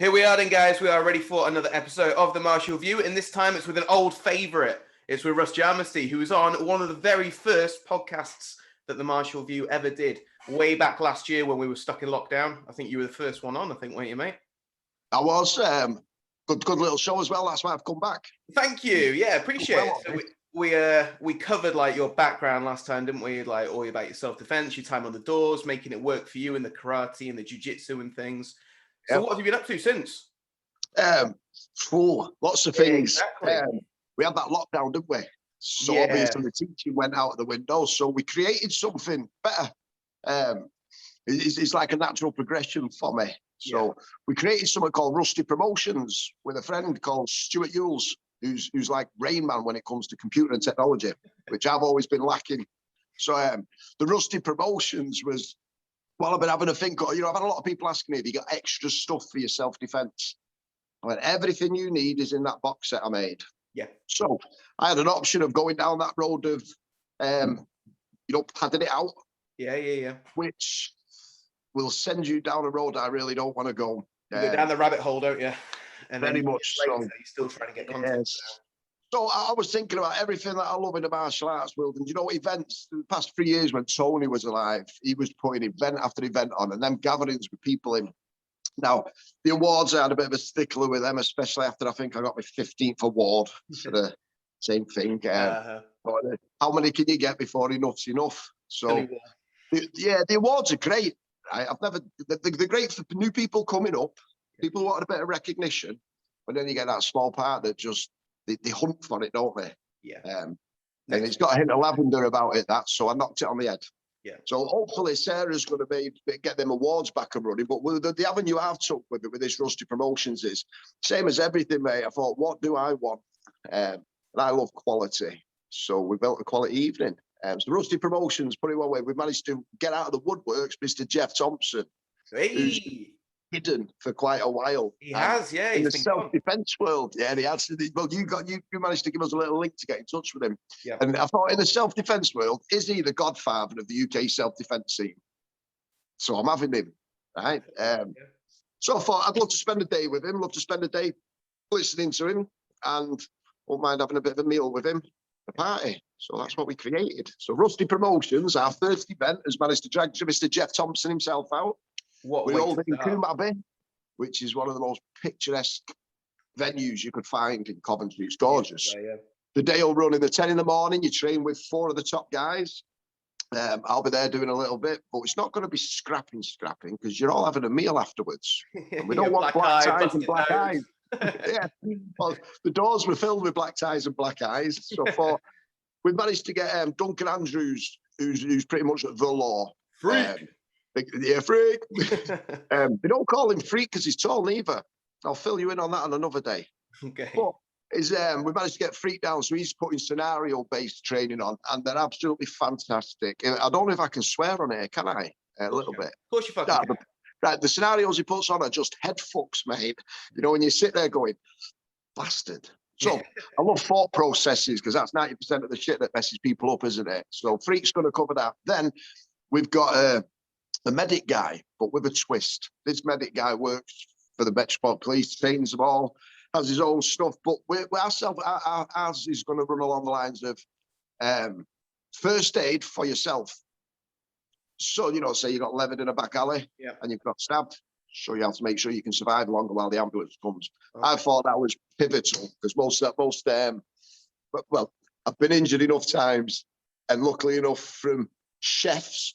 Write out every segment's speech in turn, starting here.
Here we are then, guys. We are ready for another episode of the Martial View, and this time it's with an old favourite. It's with Russ Jarmesty, who was on one of the very first podcasts that the Martial View ever did, way back last year when we were stuck in lockdown. I think you were the first one on, weren't you, mate? I was. Good little show as well. That's why I've come back. Thank you. Yeah, appreciate it. So we covered like your background last time, didn't we? Like all about your self-defense, your time on the doors, making it work for you in the karate and the jiu-jitsu and things. So what have you been up to since? Lots of things. Exactly. We had that lockdown, didn't we? So obviously the teaching went out of the window. So we created something better. It's like a natural progression for me. So we created something called Rusty Promotions with a friend called Stuart Yules, who's like Rain Man when it comes to computer and technology, which I've always been lacking. So the Rusty Promotions was, well, I've been having a think, I've had a lot of people asking me, have you got extra stuff for your self-defense? I went, everything you need is in that box set I made. Yeah. So I had an option of going down that road of, padding it out. Yeah. Which will send you down a road I really don't want to go. You go down the rabbit hole, don't you? And very much so. You're still trying to get content. Yes. So I was thinking about everything that I love in the martial arts world. And events, the past 3 years when Tony was alive, he was putting event after event on and them gatherings with people in. Now, the awards, I had a bit of a stickler with them, especially after I think I got my 15th award for the same thing. How many can you get before enough's enough? So, the awards are great. They're great for new people coming up, people who want a bit of recognition, but then you get that small part that just, they hunt for it, don't they? Yeah. And it's got a hint of lavender about it, so I knocked it on the head. Yeah. So hopefully Sarah's going to get them awards back and running. But the avenue I've took with this Rusty Promotions is same as everything, mate. I thought, what do I want? And I love quality. So we built a quality evening. So Rusty Promotions, put it one way, we managed to get out of the woodworks Mr. Geoff Thompson, who's hidden for quite a while. He has, yeah. In the self-defense world, he has. Well, you managed to give us a little link to get in touch with him. Yeah. And I thought, in the self-defense world, is he the godfather of the UK self-defense scene? So I'm having him, right? So I thought I'd love to spend a day with him, love to spend a day listening to him, and won't mind having a bit of a meal with him, a party. So that's what we created. So Rusty Promotions, our first event, has managed to drag Mr. Geoff Thompson himself out. We're holding in Kumabe, which is one of the most picturesque venues you could find in Coventry. It's gorgeous. Yeah. The day will run in the 10 in the morning. You train with 4 of the top guys. I'll be there doing a little bit, but it's not going to be scrapping because you're all having a meal afterwards. And we don't want black ties and black eyes. Yeah. Well, the doors were filled with black ties and black eyes. So we've managed to get Duncan Andrews, who's pretty much the law. Freak. Freak. They don't call him freak because he's tall neither. I'll fill you in on that on another day. Okay. But we managed to get Freak down, so he's putting scenario-based training on, and they're absolutely fantastic. I don't know if I can swear on here, can I? A little bit. Of course you fucking can. Right, the scenarios he puts on are just head fucks, mate. When you sit there going, bastard. So I love thought processes because that's 90% of the shit that messes people up, isn't it? So Freak's going to cover that. Then we've got a medic guy, but with a twist. This medic guy works for the Metropolitan Police, trains them all, has his own stuff, but ours is going to run along the lines of first aid for yourself. So, say you got levered in a back alley and you've got stabbed, so you have to make sure you can survive longer while the ambulance comes. Okay. I thought that was pivotal because I've been injured enough times, and luckily enough from chefs,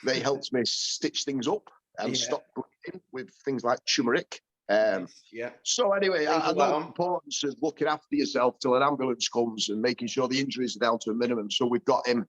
they helped me stitch things up and stop bleeding with things like turmeric. So anyway, I know the importance of looking after yourself till an ambulance comes and making sure the injuries are down to a minimum. So we've got him.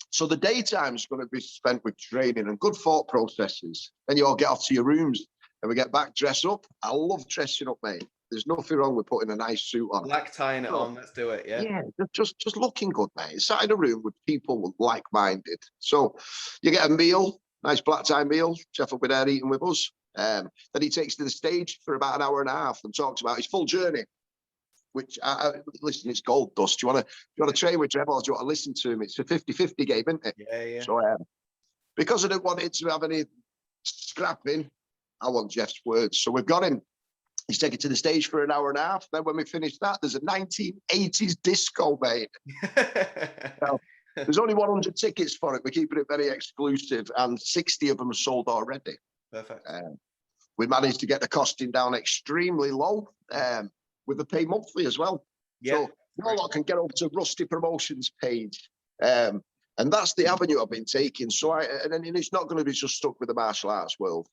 So the daytime is going to be spent with training and good thought processes. Then you all get off to your rooms and we get back, dress up. I love dressing up, mate. There's nothing wrong with putting a nice suit on. Black tying it on, let's do it, Yeah, just looking good, mate. Sat in a room with people like-minded. So you get a meal, nice black tie meal. Geoff will be there eating with us. Then he takes to the stage for about an hour and a half and talks about his full journey. Which, listen, it's gold dust. Do you want to train with Geoff or do you want to listen to him? It's a 50-50 game, isn't it? Yeah. So because I didn't want it to have any scrapping, I want Geoff's words. So we've got him. He's taken to the stage for an hour and a half. Then when we finish that, there's a 1980s disco, mate. Now, there's only 100 tickets for it. We're keeping it very exclusive, and 60 of them are sold already. Perfect. We managed to get the costing down extremely low with the pay monthly as well. Yeah. So you all lot can get over to Rusty Promotions page. And that's the avenue I've been taking. So and it's not going to be just stuck with the martial arts world.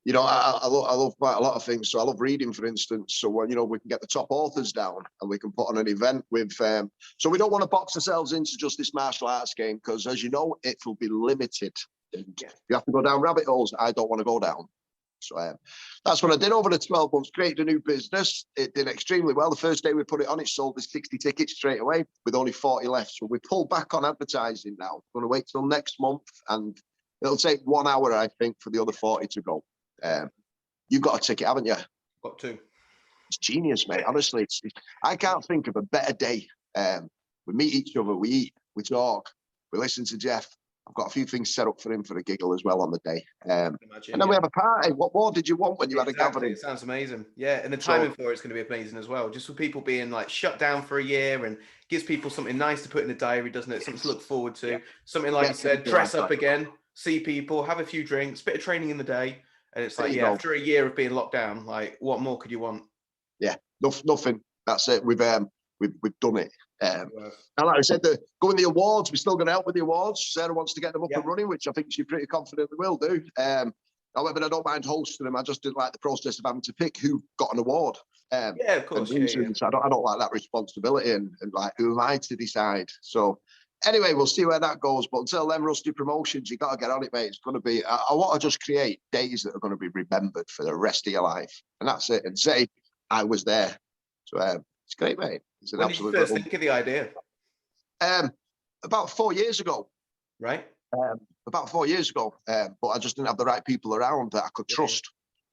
You know, I love quite a lot of things. So I love reading, for instance. So when, you know, we can get the top authors down and we can put on an event with, so we don't want to box ourselves into just this martial arts game, because as you know, it will be limited. You have to go down rabbit holes I don't want to go down. So that's what I did over the 12 months, created a new business. It did extremely well. The first day we put it on, it sold the 60 tickets straight away with only 40 left. So we pulled back on advertising now. We're going to wait till next month, and it'll take 1 hour, I think, for the other 40 to go. You've got a ticket, haven't you? Got two. It's genius, mate. Honestly, I can't think of a better day. We meet each other, we eat, we talk, we listen to Geoff. I've got a few things set up for him for a giggle as well on the day. And then we have a party. What more did you want when you had a gathering? It sounds amazing. Yeah, and the timing for it's going to be amazing as well. Just for people being like shut down for a year, and gives people something nice to put in the diary, doesn't it? Something to look forward to. Yeah. Something like you said, dress up again, see people, have a few drinks, bit of training in the day. And it's like, after a year of being locked down, like, what more could you want? Yeah, nothing. That's it. We've done it. And like I said, going the awards, we're still going to help with the awards. Sarah wants to get them up and running, which I think she's pretty confident we will do. However, I don't mind hosting them. I just didn't like the process of having to pick who got an award. Yeah, of course. I don't like that responsibility, and like, who am I to decide? So anyway, we'll see where that goes. But until then, Rusty Promotions, you got to get on it, mate. It's going to be, I want to just create days that are going to be remembered for the rest of your life. And that's it. And say, I was there. So it's great, mate. It's an absolute. When did you first think of the idea? About 4 years ago. Right. About 4 years ago. But I just didn't have the right people around that I could trust.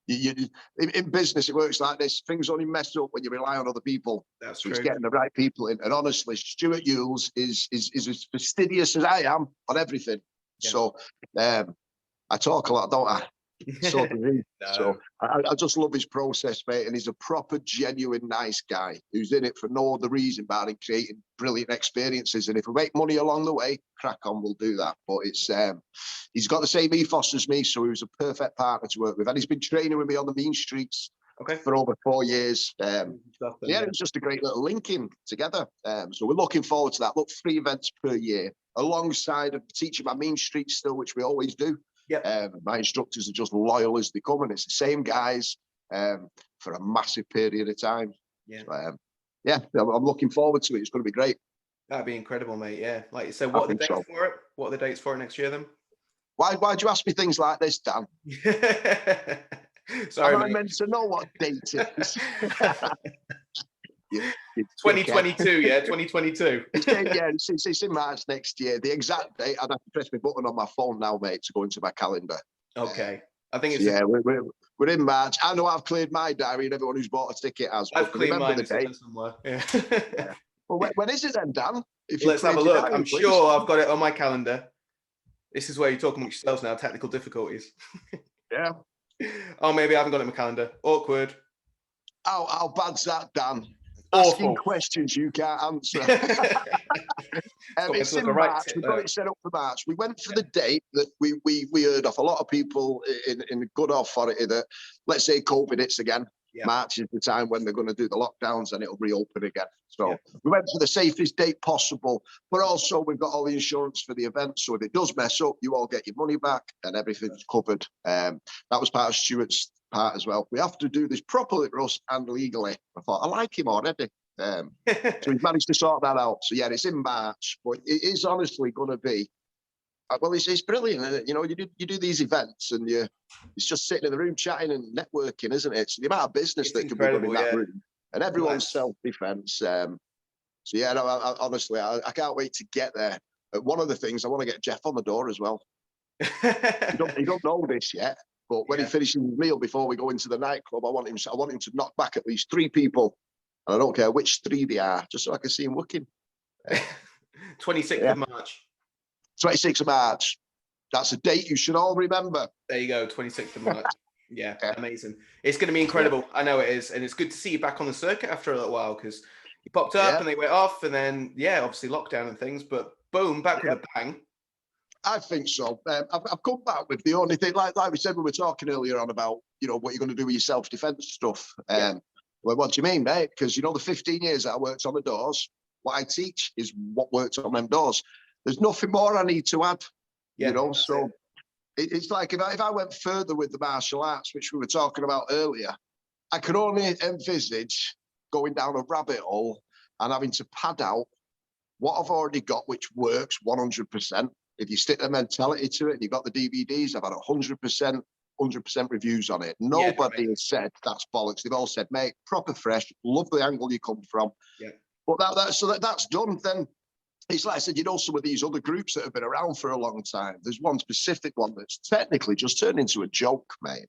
In business, it works like this. Things only mess up when you rely on other people. That's so true. It's getting the right people in. And honestly, Stuart Yules is as fastidious as I am on everything. Yeah. So I talk a lot, don't I? So does he. No. So I just love his process, mate. And he's a proper, genuine, nice guy who's in it for no other reason but in creating brilliant experiences. And if we make money along the way, crack on, we'll do that. But it's he's got the same ethos as me, so he was a perfect partner to work with. And he's been training with me on the mean streets for over 4 years. It was just a great little linking together. So we're looking forward to that. Look, 3 events per year, alongside of teaching my mean streets still, which we always do. My instructors are just loyal as they come, and it's the same guys for a massive period of time. So, I'm looking forward to it. It's going to be great. That'd be incredible, mate. Yeah, like you said, what are the dates for it? What are the dates for it next year then? Why do you ask me things like this, Dan? Sorry, am I meant to know what date it is? 2022, yeah, 2022. It's in March next year. The exact date, I'd have to press my button on my phone now, mate, to go into my calendar. Okay. I think it's... we're in March. I know I've cleared my diary, and everyone who's bought a ticket has. I've cleared mine somewhere. Yeah. Well, when is it then, Dan? Let's have a look. Diary, I'm sure I've got it on my calendar. This is where you're talking amongst yourselves now, technical difficulties. Yeah. Oh, maybe I haven't got it in my calendar. Awkward. How bad's that, Dan? Awful. Asking questions you can't answer. It's in March. We've got it set up for March. We went for the date that we heard off a lot of people in good authority that, let's say COVID hits again. March is the time when they're going to do the lockdowns and it'll reopen again. So we went for the safest date possible, but also we've got all the insurance for the event. So if it does mess up, you all get your money back and everything's covered. That was part of Stuart's part as well. We have to do this properly, Russ, and legally. I thought, I like him already. So we've managed to sort that out. So yeah, it's in March, but it is honestly going to be, well, it's brilliant, isn't it? You know, you do these events and it's just sitting in the room chatting and networking, isn't it? So the amount of business that can be done in that room, and everyone's self-defense. So yeah, no, honestly, I can't wait to get there. One of the things, I want to get Geoff on the door as well. He don't know this yet, but when he finishes his meal before we go into the nightclub, I want him to knock back at least 3 people, and I don't care which 3 they are, just so I can see him working. 26th of March. 26th of March. That's a date you should all remember. There you go, 26th of March. Yeah, amazing. It's going to be incredible. I know it is. And it's good to see you back on the circuit after a little while, because you popped up and they went off, and then, obviously lockdown and things, but boom, back with a bang. I think so. I've come back with the only thing, like we said, we were talking earlier on about, what you're going to do with your self-defense stuff. Well, what do you mean, mate? Because, the 15 years that I worked on the doors, what I teach is what worked on them doors. There's nothing more I need to add, so it's like if I went further with the martial arts, which we were talking about earlier, I can only envisage going down a rabbit hole and having to pad out what I've already got, which works 100%. If you stick the mentality to it and you've got the DVDs, I've had 100% reviews on it. Nobody has said that's bollocks. They've all said, mate, proper fresh, love the angle you come from. Yeah. But that's done. Then it's like I said, some of these other groups that have been around for a long time. There's one specific one that's technically just turned into a joke, mate.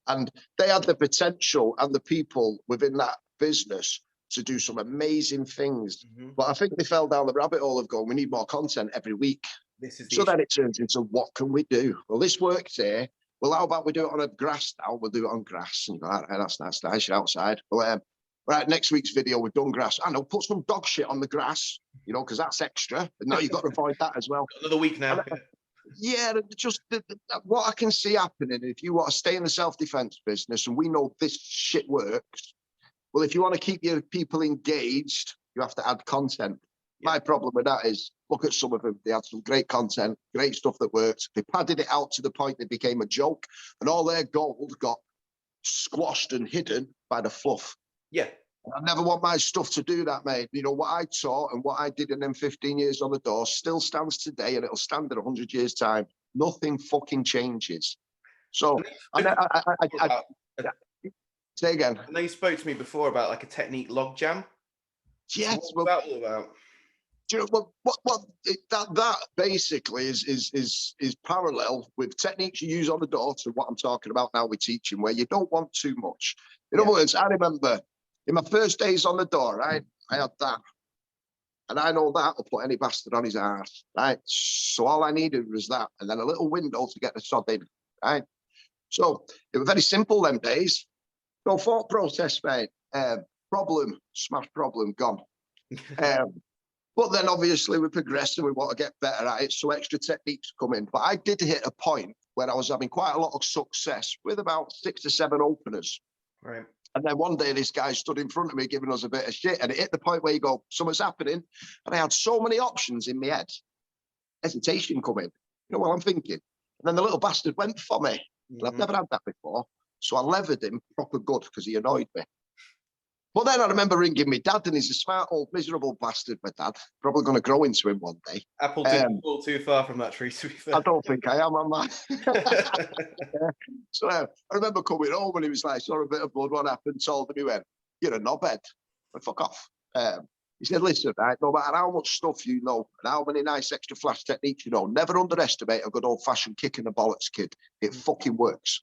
And they had the potential and the people within that business to do some amazing things. Mm-hmm. But I think they fell down the rabbit hole of going, we need more content every week. So then it turns into, what can we do? Well, this works here. Well, how about we do it on a grass now? We'll do it on grass. And all right, that's nice. You're outside. Well, right, next week's video, we've done grass. I know, put some dog shit on the grass, because that's extra. And now you've got to avoid that as well. Another week now. Just what I can see happening, if you want to stay in the self-defense business, and we know this shit works, well, if you want to keep your people engaged, you have to add content. My problem with that is, look at some of them. They had some great content, great stuff that worked. They padded it out to the point they became a joke, and all their gold got squashed and hidden by the fluff. Yeah. I never want my stuff to do that, mate. What I taught and what I did in them 15 years on the door still stands today, and it'll stand in 100 years' time. Nothing fucking changes. So, say again. I know you spoke to me before about like a technique log jam. Yes. So what's that all about? Do you know what that basically is parallel with techniques you use on the door to what I'm talking about now with teaching, where you don't want too much. In other words, I remember in my first days on the door, right, I had that. And I know that will put any bastard on his ass, right? So all I needed was that, and then a little window to get the sod in, right? So it was very simple them days. No thought process, mate. Problem, smash problem, gone. But then obviously we progress and we want to get better at it, so extra techniques come in. But I did hit a point where I was having quite a lot of success with about 6 or 7 openers. Right. And then one day this guy stood in front of me giving us a bit of shit, and it hit the point where you go, something's happening. And I had so many options in my head. Hesitation come in. What I'm thinking. And then the little bastard went for me. And I've never had that before. So I levered him proper good because he annoyed me. But then I remember ringing my dad, and he's a smart old miserable bastard, my dad. Probably going to grow into him one day. Apple didn't fall too far from that tree, to be fair. I don't think I am, am I? So I remember coming home and he was like, saw a bit of blood, what happened? Told him, he went, you're a knobhead. But fuck off. He said, listen, right, no matter how much stuff you know and how many nice extra flash techniques you know, never underestimate a good old-fashioned kick in the bollocks, kid. It fucking works.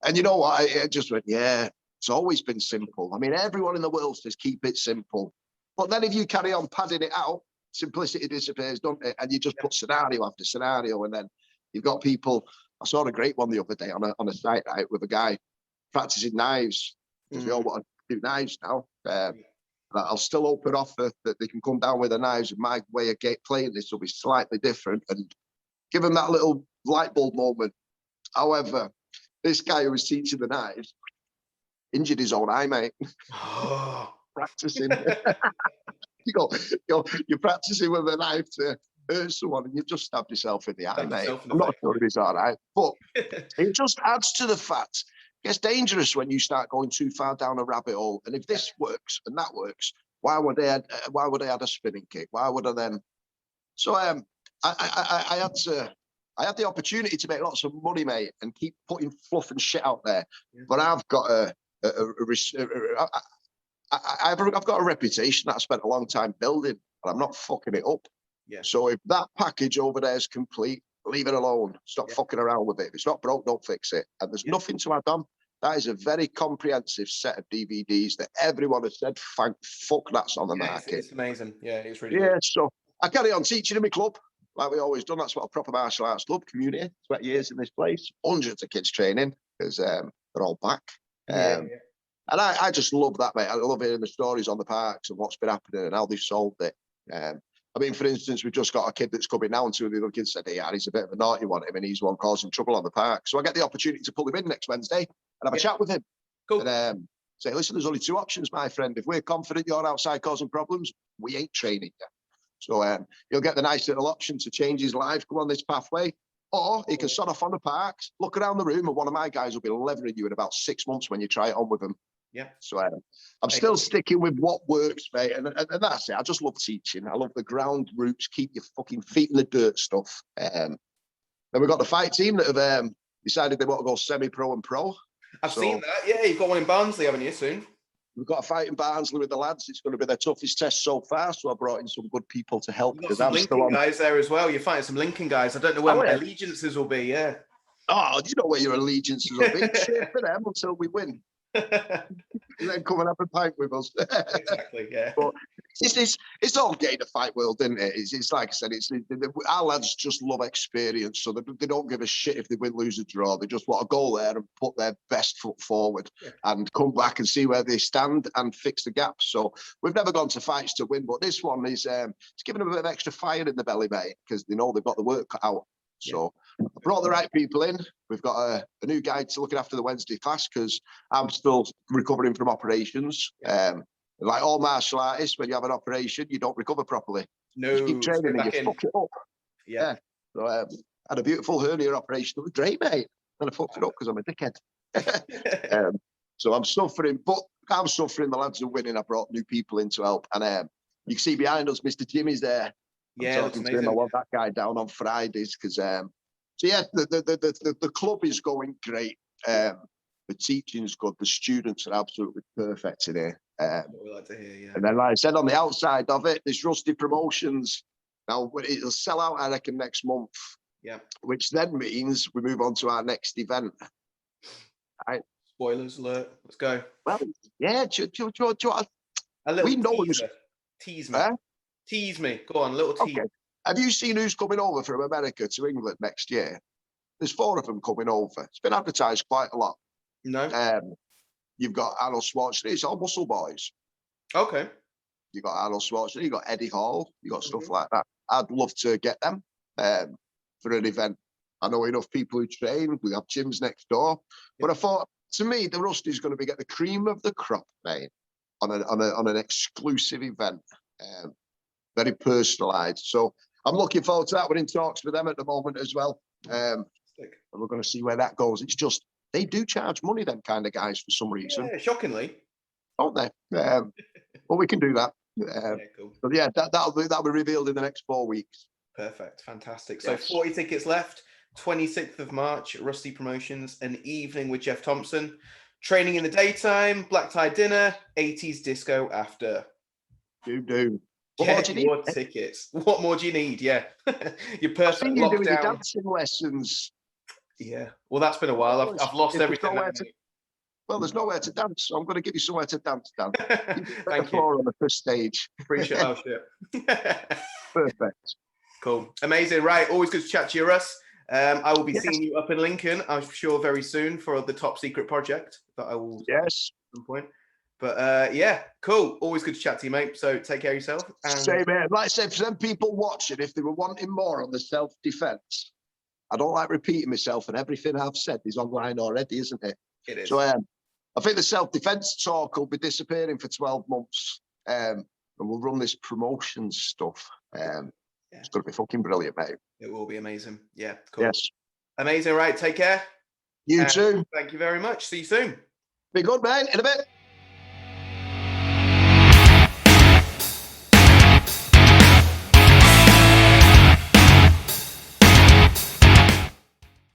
And you know what? I just went, yeah. It's always been simple. I mean, everyone in the world says keep it simple. But then if you carry on padding it out, simplicity disappears, don't it? And you just put scenario after scenario, and then you've got people. I saw a great one the other day on a site, right, with a guy practicing knives. Because we all want to do knives now. I'll still open offer that they can come down with the knives, and my way of playing this will be slightly different, and give them that little light bulb moment. However, this guy who was teaching the knives injured his own eye, mate. Practicing. You're practicing with a knife to hurt someone, and you've just stabbed yourself in the eye, mate. I'm not sure if it's all right, but it just adds to the fact. It gets dangerous when you start going too far down a rabbit hole. And if this works and that works, why would they add a spinning kick? Why would I then? So I had the opportunity to make lots of money, mate, and keep putting fluff and shit out there. But I've got I've got a reputation that I spent a long time building, and I'm not fucking it up. Yeah. So if that package over there is complete, leave it alone. Stop fucking around with it. If it's not broke, don't fix it. And there's nothing to add on. That is a very comprehensive set of DVDs that everyone has said, thank fuck, that's on the market. It's amazing. Yeah, it's really good. So I carry on teaching in my club. like we always done. That's what a proper martial arts club community. 20 years in this place, hundreds of kids training because they're all back. And I just love that, mate. I love hearing the stories on the parks and what's been happening and how they've solved it. I mean, for instance, we've just got a kid that's coming now, and two of the other kids said, "Yeah, he's a bit of a naughty one, him, and he's one causing trouble on the park." So I get the opportunity to pull him in next Wednesday and have a chat with him. Cool. And say, listen, there's only two options, my friend. If we're confident you're outside causing problems, we ain't training you. So he'll get the nice little option to change his life, go on this pathway, or he can sod off on the parks, look around the room, and one of my guys will be levering you in about 6 months when you try it on with them. Yeah. So I'm still sticking with what works, mate. And that's it. I just love teaching. I love the ground roots, keep your fucking feet in the dirt stuff. Then we've got the fight team that have decided they want to go semi-pro and pro. I've seen that. Yeah, you've got one in Barnsley, haven't you, soon? We've got a fight in Barnsley with the lads. It's going to be their toughest test so far. So I brought in some good people to help. You've got some Lincoln guys there as well. You're fighting some Lincoln guys. I don't know where my allegiances will be, yeah. Oh, do you know where your allegiances will be? Cheer for them until we win. And then come and have a pint with us. Exactly, yeah. But it's all game of fight world, isn't it? It's like I said, our lads just love experience, so they don't give a shit if they win, lose, or draw. They just want to go there and put their best foot forward and come back and see where they stand and fix the gaps. So we've never gone to fights to win, but this one is it's giving them a bit of extra fire in the belly, mate, because they know they've got the work cut out. So I brought the right people in. We've got a new guy to looking after the Wednesday class because I'm still recovering from operations. Like all martial artists, when you have an operation, you don't recover properly. No, you keep training and you fuck it up. Yeah. So I had a beautiful hernia operation. It was great, mate. And I fucked it up because I'm a dickhead. So I'm suffering, but I'm suffering. The lads are winning. I brought new people in to help. And you can see behind us, Mr. Jimmy's there. Yeah, that's amazing. I want that guy down on Fridays because so yeah, the club is going great. The teaching's good. The students are absolutely perfect in here. We like to hear, yeah. And then, like I said, on the outside of it, there's Rusty Promotions. Now it'll sell out, I reckon, next month. Yeah. Which then means we move on to our next event. Right. Spoilers alert. Let's go. Well, yeah. A little we know teaser. Tease me. Tease me. Go on, a little tease. Okay. Have you seen who's coming over from America to England next year? There's 4 of them coming over. It's been advertised quite a lot. No. You've got Arnold Schwarzenegger. It's all muscle boys. Okay. You've got Arnold Schwarzenegger. You've got Eddie Hall. You've got stuff like that. I'd love to get them for an event. I know enough people who train. We have gyms next door. But I thought, to me, the Rusty's going to get the cream of the crop, mate, on an exclusive event. Very personalised. So I'm looking forward to that. We're in talks with them at the moment as well. And we're going to see where that goes. It's just, they do charge money, them kind of guys, for some reason. Yeah, shockingly. Don't they? But we can do that. Cool. But yeah, that'll be revealed in the next 4 weeks. Perfect. Fantastic. So 40 tickets left. 26th of March, Rusty Promotions, an evening with Geoff Thompson. Training in the daytime, black tie dinner, 80s disco after. Do. Get more tickets. What more do you need? Yeah. You're perfect. You're doing your dancing lessons. Yeah. Well, that's been a while. I've lost everything. Well, there's nowhere to dance, so I'm going to give you somewhere to dance, Dan. Thank you. On the first stage. Appreciate that shit. Perfect. Cool. Amazing. Right. Always good to chat to you, Russ. I will be seeing you up in Lincoln, I'm sure, very soon for the top secret project that I will at some point. But yeah, cool. Always good to chat to you, mate. So take care of yourself. Same here. Like I said, for them people watching, if they were wanting more on the self-defense, I don't like repeating myself, and everything I've said is online already, isn't it? It is. So I think the self-defense talk will be disappearing for 12 months, and we'll run this promotion stuff. It's going to be fucking brilliant, mate. It will be amazing. Yeah, cool. Yes. Amazing. Right. Take care. You too. Thank you very much. See you soon. Be good, man. In a bit.